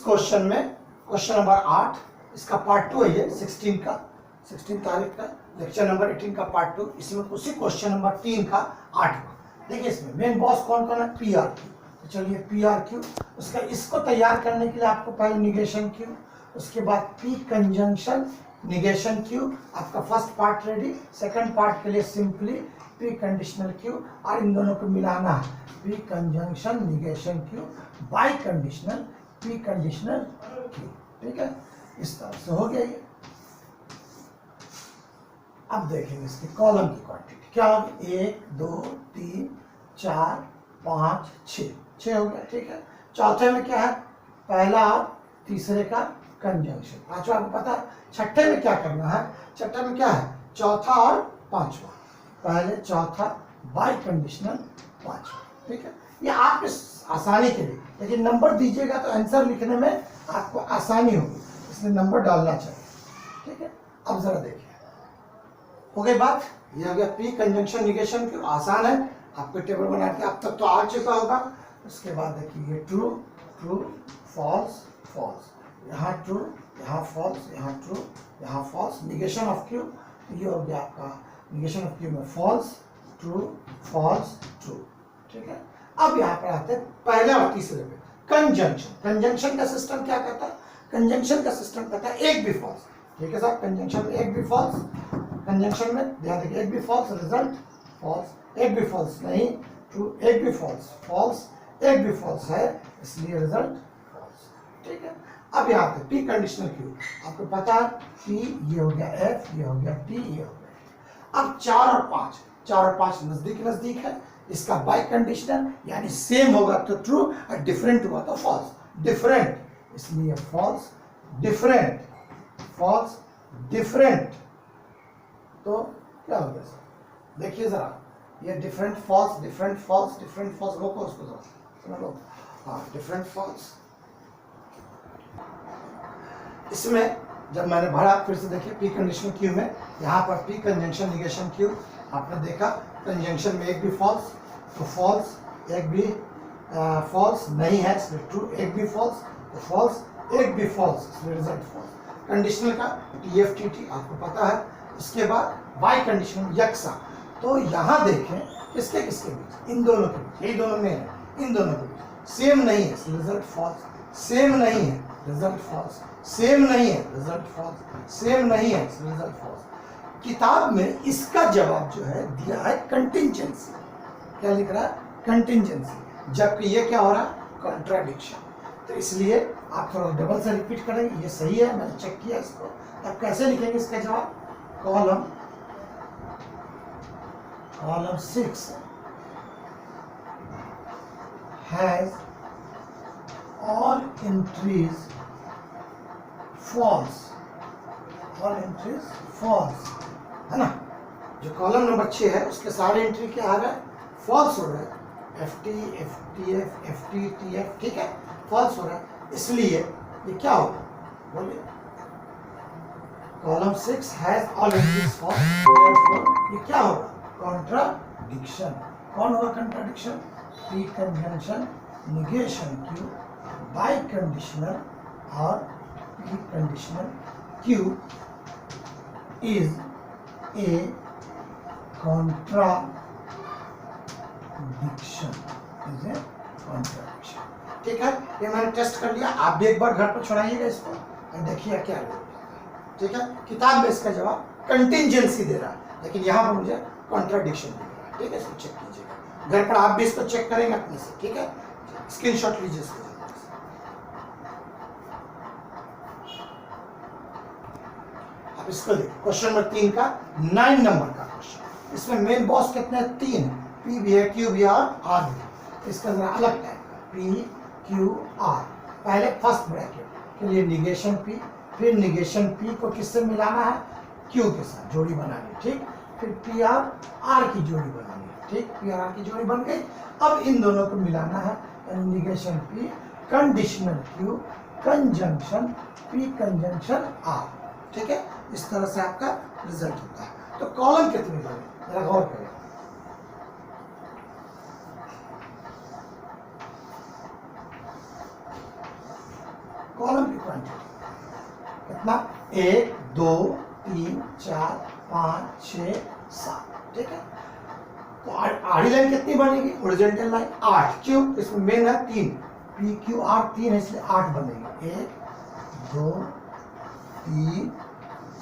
Question में question number 8, इसका part 2 है ये 16 तारीख का लेक्चर नंबर 18 का पार्ट 2। इसमें उसी क्वेश्चन नंबर 3 का 8वां। देखिए इसमें मेन बॉस कौन कौन है, पी आर क्यू। तो चलिए पी आर क्यू, उसका इसको तैयार करने के लिए आपको पहले निगेशन क्यू, उसके बाद पी कंजंक्शन निगेशन क्यू, आपका first part ready. Second part के लिए सिंपली पी कंडीशनल क्यू, और इन दोनों को मिलाना है, P conjunction negation q by conditional P conditional Q. ठीक है, इस तरह से हो गया ये। अब देखेंगे इसकी कॉलम की क्वांटिटी क्या होगी, 1 2 3 4 5 6 हो गया। ठीक है, चौथे में क्या है, पहला और तीसरे का कंजंक्शन। पांचवा को पता है, छठे में क्या करना है, छठे में क्या है, चौथा और पांचवा, पहले चौथा बाई कंडीशनल पांचवा। ठीक है, ये आपके आसानी के लिए, लेकिन नंबर दीजिएगा तो आंसर लिखने में आपको आसानी होगी, इसलिए नंबर डालना चाहिए। ठीक है, अब जरा देखिए, हो गई बात, ये हो गया पी कंजंक्शन निगेशन क्यों, आसान है, आपको टेबल बना के अब तक तो आ चुका होगा। उसके बाद देखिए ये ट्रू ट्रू फॉल्स फॉल्स, यहाँ ट्रू यहाँ फॉल्स यहाँ ट्रू यहाँ फॉल्स, निगेशन ऑफ क्यू, ये हो गया आपका निगेशन ऑफ क्यू में फॉल्स ट्रू फॉल्स ट्रू। ठीक है, अब यहाँ पर आते हैं पहले और तीसरे पे कंजंक्शन। कंजंक्शन का सिस्टम क्या कहता है, कंजंक्शन का सिस्टम कहता है एक भी फॉल्स। ठीक है साहब, कंजंक्शन में एक भी फॉल्स, कंजंक्शन में ध्यान देखिए एक भी फॉल्स रिजल्ट फॉल्स, एक भी फॉल्स नहीं ट्रू, एक भी फॉल्स फॉल्स, एक भी फॉल्स है इसलिए रिजल्ट फॉल्स। ठीक है, अब यहाँ पे पी कंडीशनल क्यू आपको पता है, पी ये हो गया एफ, ये हो गया टी, ये हो गया। अब 4 और 5, 4 और 5 नजदीक नजदीक है, इसका बाई कंडीशनल यानी सेम होगा तो ट्रू और डिफरेंट हुआ तो फॉल्स, डिफरेंट इसलिए फॉल्स, डिफरेंट फॉल्स डिफरेंट, तो क्या हो गया सर, देखिए जरा ये different false different false different false, रोको उसको जरा समझ लो, हाँ डिफरेंट फॉल्स। इसमें जब मैंने भरा फिर से देखिए पी कंडीशनल क्यू में, यहाँ पर पी कंजंक्शन निगेशन क्यू आपने देखा, कंजंक्शन में एक भी फॉल्स तो फॉल्स, एक भी फॉल्स नहीं है इसलिए ट्रू, एक भी फॉल्स तो फॉल्स, एक भी फॉल्स इसलिए रिजल्ट फॉल्स। कंडीशनल का टी एफ टी टी आपको पता है। इसके बाद बाई कंडीशनल यक्सा, तो यहाँ देखें किसके किसके बीच, इन दोनों के बीच, यही दोनों में है, इन दोनों के बीच सेम नहीं है रिजल्ट फॉल्स, सेम नहीं है रिजल्ट फॉल्स, सेम नहीं है रिजल्ट फॉल्स, सेम नहीं है रिजल्ट फॉल्स। किताब में इसका जवाब जो है दिया है कंटिंजेंसी, क्या लिख रहा है कंटिंजेंसी, जबकि ये क्या हो रहा है कॉन्ट्राडिक्शन। तो इसलिए आप थोड़ा डबल से रिपीट करेंगे, ये सही है मैंने चेक किया इसको। अब कैसे लिखेंगे इसका जवाब, column 6 has all entries false, all entries false, है ना। जो कॉलम नंबर 6 है उसके सारे एंट्री क्या आ रहा है, फॉल्स हो रहा है, F T F T F F T T F, ठीक है फॉल्स हो रहा है, इसलिए ये क्या होगा बोलिए, column 6 has all entries false, ये क्या होगा कॉन्ट्राडिक्शन। कौन होगा contradiction, p conjunction negation q biconditional और p conditional q is a contradiction, is a contradiction. ठीक है, ये मैंने टेस्ट कर लिया, आप भी एक बार घर पर छुड़ाइएगा इसको और देखिए क्या है। ठीक है, किताब में इसका जवाब कंटिंजेंसी दे रहा है, लेकिन यहाँ पर मुझे कॉन्ट्राडिक्शन दे रहा है। ठीक है, इसको चेक कीजिएगा घर पर, आप भी इसको चेक करेंगे अपने से। ठीक है, स्क्रीनशॉट लीजिए इसको। अब इसको देखिए क्वेश्चन नंबर 3 का 9 नंबर का क्वेश्चन, इसमें मेन बॉस कितने हैं, 3 है, पी भी है क्यू भी है और आर भी है। इसका जरा अलग टाइप का पी क्यू आर, पहले फर्स्ट ब्रैकेट के लिए निगेशन पी, फिर निगेशन पी को किससे मिलाना है, क्यू के साथ जोड़ी बनानी, ठीक, फिर पी आर आर की जोड़ी बनानी है, ठीक, पी आर की जोड़ी बन गई। अब इन दोनों को मिलाना है, negation P conditional Q conjunction P conjunction R. ठीक है, इस तरह से आपका रिजल्ट होता है। तो कॉलम कितने बने जरा गौर करें, कॉलम की क्वांटिटी कितना 1 2 3 4 5 6 7, ठीक है। तो आड़ी लाइन कितनी बनेगी, हॉरिजॉन्टल लाइन 8, क्यों, इसमें मेन है 3, पी क्यू आर 3 है इसलिए 8 बनेगी, 1 2 3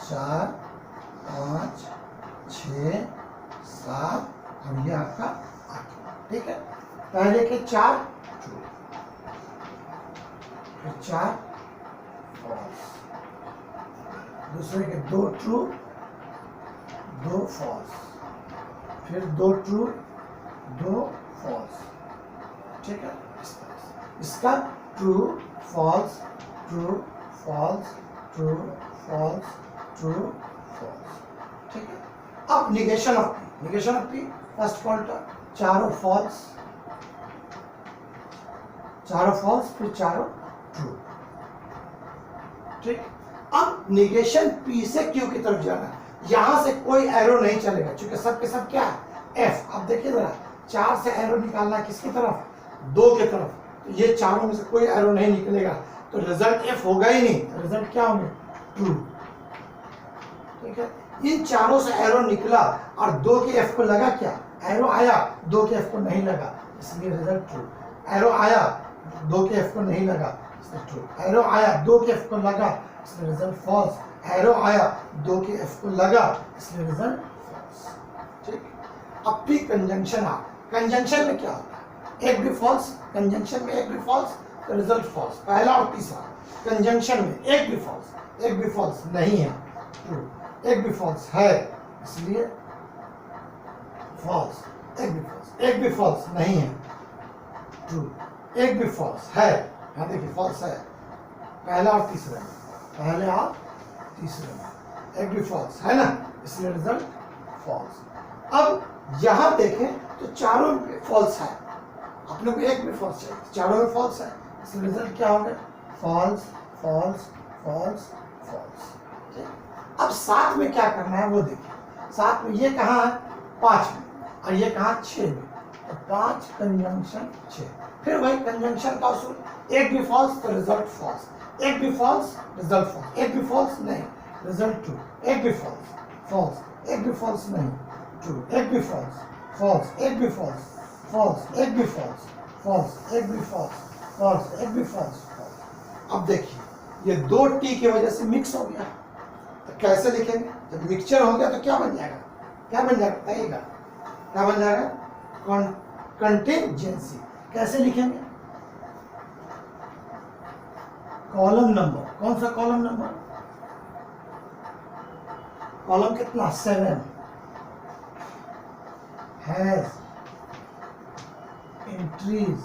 4 5 6 7 और ये आपका 8, ठीक है। पहले के 4 ट्रू, फिर 4 फॉल्स, दूसरे के 2 ट्रू 2 फॉल्स, फिर 2 ट्रू 2 फॉल्स, ठीक है। इसका true false true false true false true false, ठीक है। अब negation of P, negation of P first quarter चारों फॉल्स फिर चारों ट्रू, ठीक। अब निगेशन पी से क्यू की तरफ जाना, यहां से कोई एरो नहीं चलेगा क्योंकि सब के सब क्या है एफ। अब देखिए जरा 4 से एरो निकालना है किसकी तरफ, 2 की तरफ, तो ये चारों में से कोई एरो नहीं निकलेगा तो रिजल्ट एफ होगा ही नहीं, तो रिजल्ट क्या होंगे ट्रू, ठीक है। इन चारों से एरो निकला और 2 के एफ को लगा क्या, एरो आया 2 के एफ को नहीं लगा इसलिए रिजल्ट ट्रू, एरो आया 2 के एफ को नहीं लगा इसलिए ट्रू, एरो आया 2 के एफ को लगा इसलिए रिजल्ट फॉल्स, एरो आया 2 के एफ को लगा इसलिए रिजल्ट फॉल्स, ठीक। अब पी कंजंक्शन आ, कंजंक्शन में क्या होता है, एक भी फॉल्स, कंजंक्शन में एक भी फॉल्स तो रिजल्ट फॉल्स, पहला और तीसरा। कंजंक्शन में एक भी फॉल्स नहीं है ट्रू, एक भी फॉल्स है इसलिए फॉल्स, एक भी फॉल्स नहीं है ट्रू, एक भी फॉल्स है, यहाँ देखिए फॉल्स है पहला और तीसरे में, पहले और तीसरे में एक भी फॉल्स है ना इसलिए रिजल्ट फॉल्स। अब यहां देखें तो चारों में फॉल्स है, अपने को एक भी फॉल्स चाहिए, चारों में फॉल्स है इसलिए रिजल्ट क्या होगा फॉल्स फॉल्स फॉल्स फॉल्स, ठीक। अब 7 में क्या करना है वो देखिए, 7 में ये कहाँ है 5 में और ये कहाँ 6 में, तो 5 कंजंक्शन 6, फिर वही कंजंक्शन का उसूल, एक भी फॉल्स तो रिजल्ट फॉल्स, एक भी फॉल्स रिजल्ट फॉल्स, एक भी फॉल्स नहीं रिजल्ट ट्रू, एक भी फॉल्स फॉल्स, एक भी फॉल्स नहीं ट्रू, एक भी फॉल्स फॉल्स, एक भी फॉल्स फॉल्स, एक भी फॉल्स फॉल्स, एक भी फॉल्स फॉल्स, एक भी फॉल्स फॉल्स। अब देखिए ये 2 टी की वजह से मिक्स हो गया, तो कैसे लिखेंगे, जब मिक्सचर हो गया तो क्या बन जाएगा, क्या बन जाएगा बताइएगा, क्या बन जाएगा कंटिंजेंसी, कैसे लिखेंगे, कॉलम नंबर, कौन सा कॉलम नंबर, कॉलम कितना 7 has entries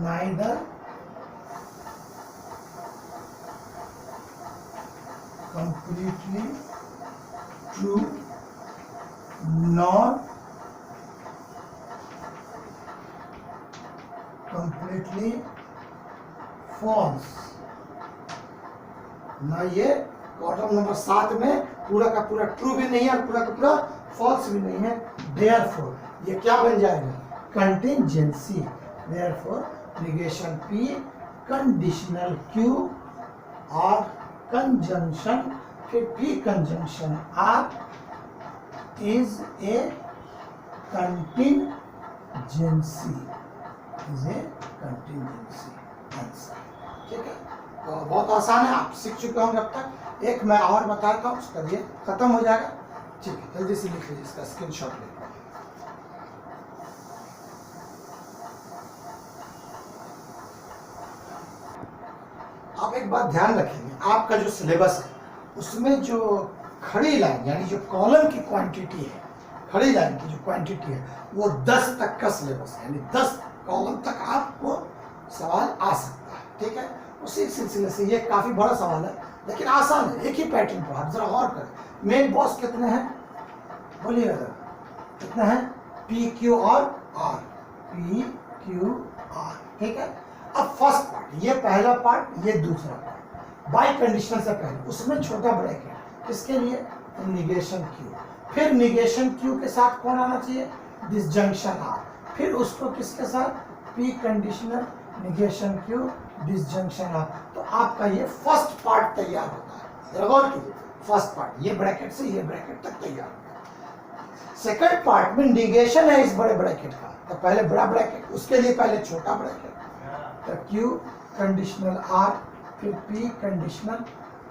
neither completely true nor completely false, ना ये कॉलम नंबर 7 में पूरा का पूरा ट्रू भी नहीं है और पूरा का पूरा फॉल्स भी नहीं है, देयरफॉर ये क्या बन जाएगा contingency, therefore negation P conditional Q और कंजंक्शन फिर P conjunction R is a contingency, is a contingency answer, ठीक है। तो बहुत आसान है, आप सीख चुके होंगे अब तक। एक मैं और बताता हूँ, उसका ये खत्म हो जाएगा, ठीक है। जल्दी से लिख लीजिए, इसका स्क्रीनशॉट ले। आप एक बात ध्यान रखेंगे, आपका जो सिलेबस है उसमें जो खड़ी लाइन यानी जो कॉलम की क्वांटिटी है, खड़ी लाइन की जो क्वांटिटी है वो 10 तक का सिलेबस है, यानी 10 कॉलम तक आपको सवाल आ सकता है, ठीक है। उसी सिलसिले से ये काफ़ी बड़ा सवाल है लेकिन आसान है, एक ही पैटर्न पर आप जरा और करें। मेन बॉस कितने हैं बोलिएगा जरा, कितना है पी क्यू और आर, पी क्यू आर, ठीक है। अब फर्स्ट पार्ट, ये पहला पार्ट, ये दूसरा पार्ट, बाई कंडीशनल से पहले उसमें छोटा ब्रैकेट किसके लिए निगेशन क्यू, फिर निगेशन क्यू के साथ कौन आना चाहिए डिसजंक्शन आर, फिर उसको किसके साथ P conditional negation Q disjunction of, तो आपका ये फर्स्ट पार्ट तैयार होता है। जरा गौर कीजिए, फर्स्ट पार्ट ये ब्रैकेट से ये ब्रैकेट तक तैयार हो गया। सेकंड पार्ट में निगेशन है इस बड़े ब्रैकेट का, तो पहले बड़ा ब्रैकेट, उसके लिए पहले छोटा ब्रैकेट, तो क्यू कंडीशनल आर, फिर P conditional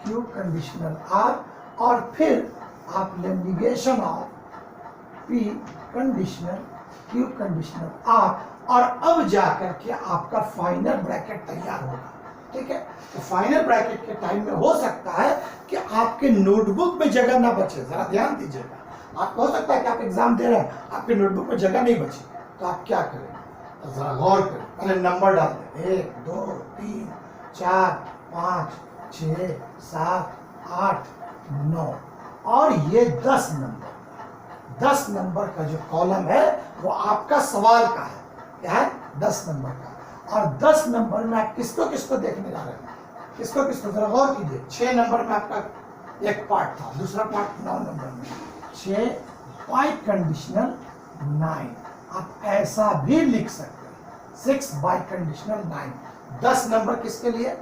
Q conditional R, और फिर आप ले negation of P conditional Q conditional R, और अब जाकर के आपका फाइनल ब्रैकेट तैयार होगा। ठीक है, तो फाइनल ब्रैकेट के टाइम में हो सकता है कि आपके नोटबुक में जगह ना बचे। जरा ध्यान दीजिएगा, आपको हो सकता है कि आप एग्जाम दे रहे हैं, आपके नोटबुक में जगह नहीं बची, तो आप क्या करें, तो जरा गौर करें, पहले नंबर डाल दें 1 2 3 4 5 6 7 8 9, और ये 10 नंबर, 10 नंबर का जो कॉलम है वो आपका सवाल का है। क्या है? 10 नंबर का। और 10 नंबर में आप किसको किसको देखने जा रहे हैं, किसको किसको, जरा गौर कीजिए। 6 नंबर में आपका एक पार्ट था, दूसरा पार्ट 9 नंबर में, 6 बाई कंडीशनल 9, आप ऐसा भी लिख सकते हैं 6 बाई कंडीशनल 9। 10 नंबर किसके लिए,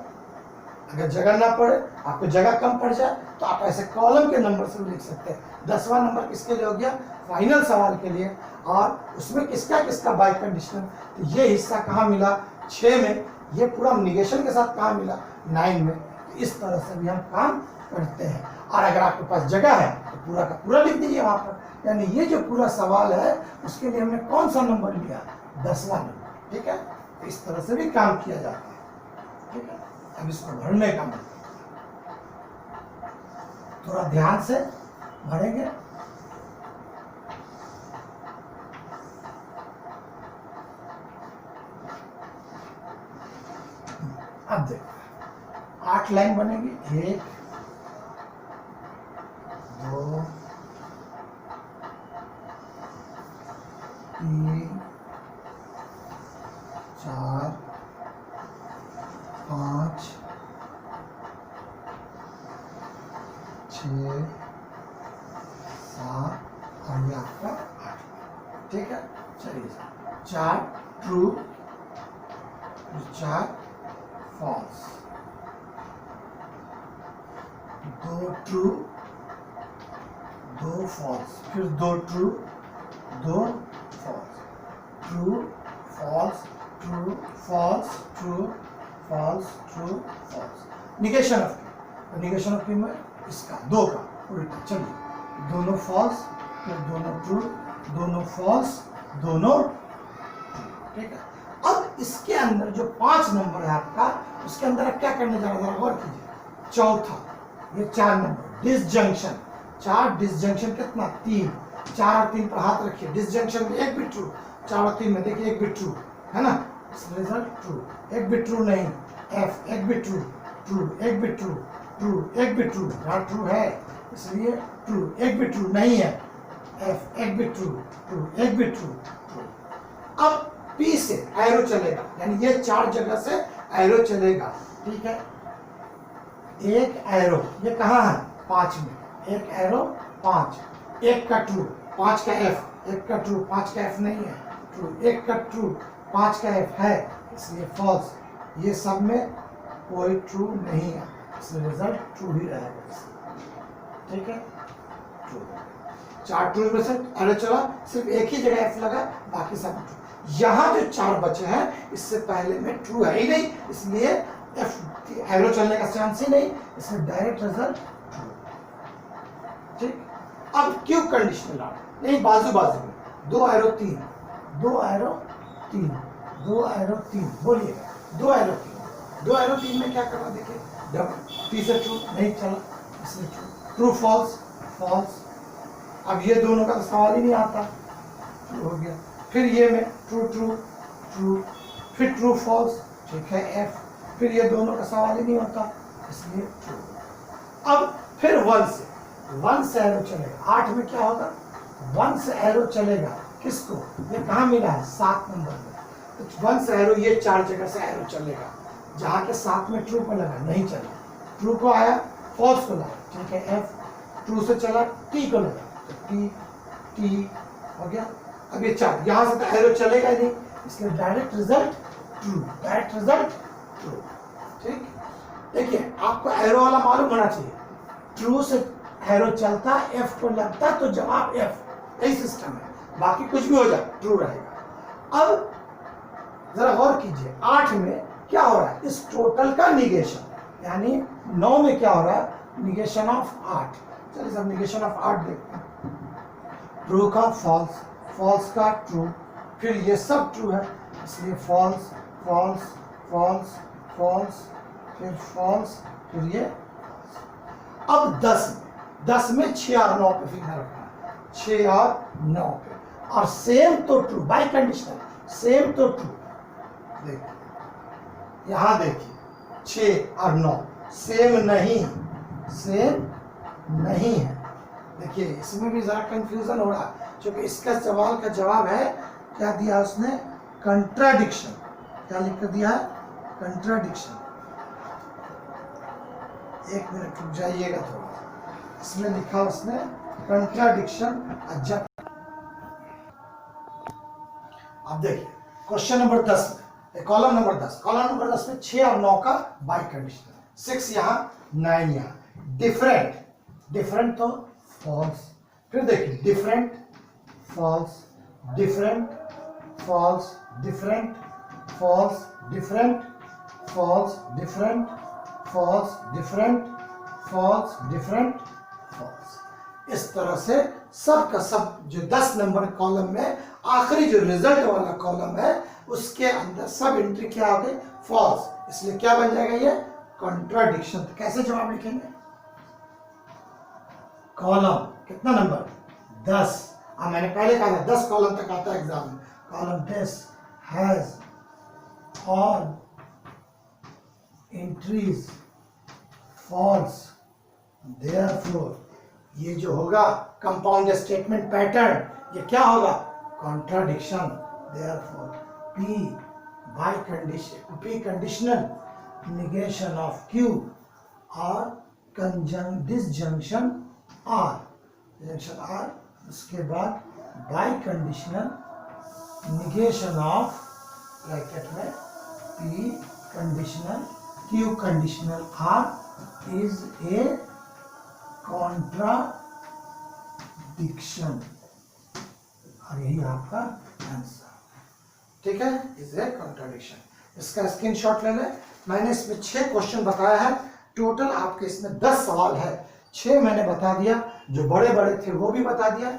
अगर जगह ना पड़े, आपको जगह कम पड़ जाए, तो आप ऐसे कॉलम के नंबर से भी लिख सकते हैं। 10वां नंबर किसके लिए हो गया, फाइनल सवाल के लिए, और उसमें किसका किसका बाई कंडीशनल, तो ये हिस्सा कहाँ मिला, 6 में, ये पूरा निगेशन के साथ कहाँ मिला, 9 में। इस तरह से भी हम काम करते हैं। और अगर आपके पास जगह है तो पूरा का पूरा लिख दीजिए वहाँ पर, यानी ये जो पूरा सवाल है उसके लिए हमने कौन सा नंबर लिया, 10वां नंबर। ठीक है, इस तरह से भी काम किया जाता है। ठीक है, अब इसको भरने का मतलब थोड़ा ध्यान से भरेंगे। अब देखो 8 लाइन बनेगी, 1 2 3 4 5 6 7 और ये आपका 8। ठीक है, चलिए 4 ट्रू, 4 फॉल्स, 2 ट्रू 2 फॉल्स, फिर 2 true 2 false, true false true false true false true false. Negation of की, निगेशन ऑफ की में इसका 2 का उल्टा, चलिए दोनों फॉल्स, फिर दोनों ट्रू, दोनों फॉल्स, दोनों ट्रू। ठीक है, अब इसके अंदर जो 5 नंबर है आपका, उसके अंदर आप क्या करने जा रहे हैं, गौर कीजिए। चौथा, ये 4 नंबर डिसजंक्शन, 4 डिसजंक्शन कितना, 3, 4 और 3 पर हाथ रखिए, डिसजंक्शन में एक भी ट्रू, 4 और 3 में देखिए एक भी ट्रू है ना, रिजल्ट ट्रू, एक भी ट्रू नहीं, एफ एक भी ट्रू, ट्रू एक भी ट्रू, ट्रू एक भी ट्रू, यहाँ ट्रू है इसलिए ट्रू, एक भी ट्रू नहीं है, एफ एक भी ट्रू, ट्रू एक भी ट्रू, ट्रू। अब पी से एरो चलेगा, यानी ये 4 जगह से एरो चलेगा। ठीक है, एक एरो ये कहाँ है, 5 में, एक एरो 5, एक का ट्रू 5 का एफ, एक का ट्रू 5 का एफ नहीं है, ट्रू एक का ट्रू 5 का एफ है, इसलिए फॉल्स। ये सब में कोई ट्रू नहीं है, इसलिए रिजल्ट ट्रू ही रहेगा। ठीक है, ट्रू, 4 ट्रू में से एरो चला, सिर्फ एक ही जगह एफ लगा, बाकी सब ट्रू। यहाँ जो 4 बचे हैं, इससे पहले में ट्रू है ही नहीं, इसलिए एफ एरो चलने का चांस ही नहीं, इसमें डायरेक्ट रिजल्ट ट्रू। ठीक, अब क्यू कंडीशनल आर, नहीं बाजू बाजू में 2 एरो 3, 2 एरो 3, 2 एरो 3, बोलिए 2 एरो 3, 2 एरो 3 में क्या करना, देखिए डबल, पी से ट्रू नहीं चला, इसमें ट्रू, ट्रू फॉल्स फॉल्स। अब ये दोनों का तो सवाल ही नहीं आता, ट्रू हो गया। फिर ये में ट्रू ट्रू ट्रू, फिर ट्रू फॉल्स, ठीक है एफ, फिर ये दोनों का सवाल ही नहीं होता, इसलिए ट्रू। अब फिर 1 से एरो चलेगा, 8 में क्या होगा, 1 से एरो चलेगा, किसको, ये कहाँ मिला है, 7 नंबर में, तो 1 से एरो ये 4 जगह से एरो चलेगा, जहाँ के 7 में ट्रू को लगा नहीं चला, ट्रू को आया फॉल्स को लगा, ठीक है एफ, ट्रू से चला टी को लगा, तो टी टी हो गया। अब ये 4 यहाँ से तो एरो चलेगा नहीं, इसलिए direct result true, direct result true. देखिए आपको एरो वाला मालूम होना चाहिए, ट्रू से एरो चलता एफ को लगता तो जवाब एफ, यही सिस्टम है, बाकी कुछ भी हो जाए ट्रू रहेगा। अब जरा गौर कीजिए 8 में क्या हो रहा है, इस टोटल का निगेशन, यानी 9 में क्या हो रहा है, निगेशन ऑफ 8। चलिए सब निगेशन ऑफ 8 देखते हैं। ट्रू का फॉल्स, फॉल्स का ट्रू, फिर ये सब ट्रू है इसलिए फॉल्स फॉल्स फॉल्स फॉल्स, फिर फॉल्स, फिर ये। अब 10 में 6 और 9 पे फिगर रखना है, 6 और 9 पे, और सेम तो ट्रू बाय कंडीशनल, सेम तो ट्रू। देखिए यहां देखिए 6 और 9 सेम नहीं, सेम नहीं है। देखिए इसमें भी जरा कंफ्यूजन हो रहा है, क्योंकि इसका सवाल का जवाब है, क्या दिया उसने, कंट्राडिक्शन। क्या लिख कर दिया है, कंट्राडिक्शन। एक मिनट रुक जाइएगा थोड़ा, इसमें लिखा उसने कंट्राडिक्शन। अब देखिए क्वेश्चन नंबर 10 में, कॉलम नंबर 10 में 6 और 9 का बाई कंडीशनल, 6 यहाँ 9 यहाँ, डिफरेंट, डिफरेंट तो फॉल्स, फिर देखिए different false, different false, different false, different false, different false, different false, different false. इस तरह से सब का सब जो 10 नंबर कॉलम में आखिरी जो रिजल्ट वाला कॉलम है उसके अंदर सब एंट्री क्या हो गई, फॉल्स, इसलिए क्या बन जाएगा ये, कॉन्ट्राडिक्शन। तो कैसे जवाब लिखेंगे, कॉलम कितना नंबर 10, मैंने पहले कहा था 10 कॉलम तक आता है एग्जाम में, column 10 has all entries false, therefore ये जो होगा कंपाउंड स्टेटमेंट पैटर्न, ये क्या होगा, contradiction. Therefore P by condition, P conditional negation of Q और disjunction R, junction R, उसके बाद by conditional negation of bracket में P conditional Q conditional R is a contradiction, और यही आपका आंसर, ठीक है, इज ए कॉन्ट्राडिक्शन। इसका स्क्रीनशॉट ले लें। मैंने इसमें 6 क्वेश्चन बताया है, टोटल आपके इसमें 10 सवाल है, 6 मैंने बता दिया, जो बड़े बड़े थे वो भी बता दिया।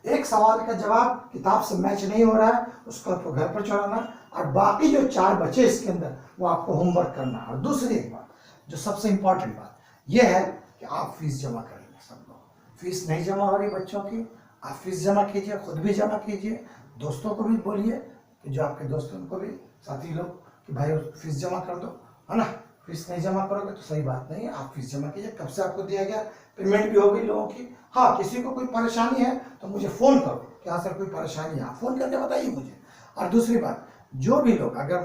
एक सवाल का जवाब किताब से मैच नहीं हो रहा है, उसको आपको घर पर चढ़ाना, और बाकी जो 4 बचे इसके अंदर वो आपको होमवर्क करना। और दूसरी एक बात, जो सबसे इंपॉर्टेंट बात ये है कि आप फीस जमा करेंगे, सब लोग फीस नहीं जमा हो रही बच्चों की, आप फीस जमा कीजिए, खुद भी जमा कीजिए, दोस्तों को भी बोलिए कि जो आपके दोस्तों को भी, साथी लोग, कि भाई फीस जमा कर दो, है ना। फीस नहीं जमा करोगे तो सही बात नहीं है, आप फीस जमा कीजिए। कब से आपको दिया गया, पेमेंट भी हो गई लोगों की। हाँ, किसी को कोई परेशानी है तो मुझे फ़ोन करो, क्या सर कोई परेशानी है, आप फ़ोन करके बताइए मुझे। और दूसरी बात, जो भी लोग अगर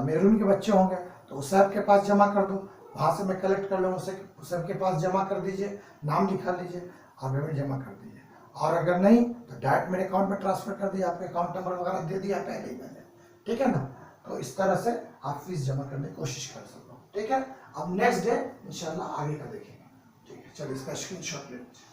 मेरून के बच्चे होंगे तो उस सर के पास जमा कर दो, वहाँ से मैं कलेक्ट कर लूँगा, उस सर के पास जमा कर दीजिए, नाम लिखा लीजिए और पेमेंट जमा कर दीजिए। और अगर नहीं तो डायरेक्ट मेरे अकाउंट में ट्रांसफर कर दिया, आपके अकाउंट नंबर वगैरह दे दिया पहले ही मैंने, ठीक है ना। तो इस तरह से आप फीस जमा करने की कोशिश कर सकते हो, ठीक है। अब नेक्स्ट डे इंशाल्लाह आगे का देखेंगे, ठीक है। चलिए इसका स्क्रीनशॉट ले लीजिए।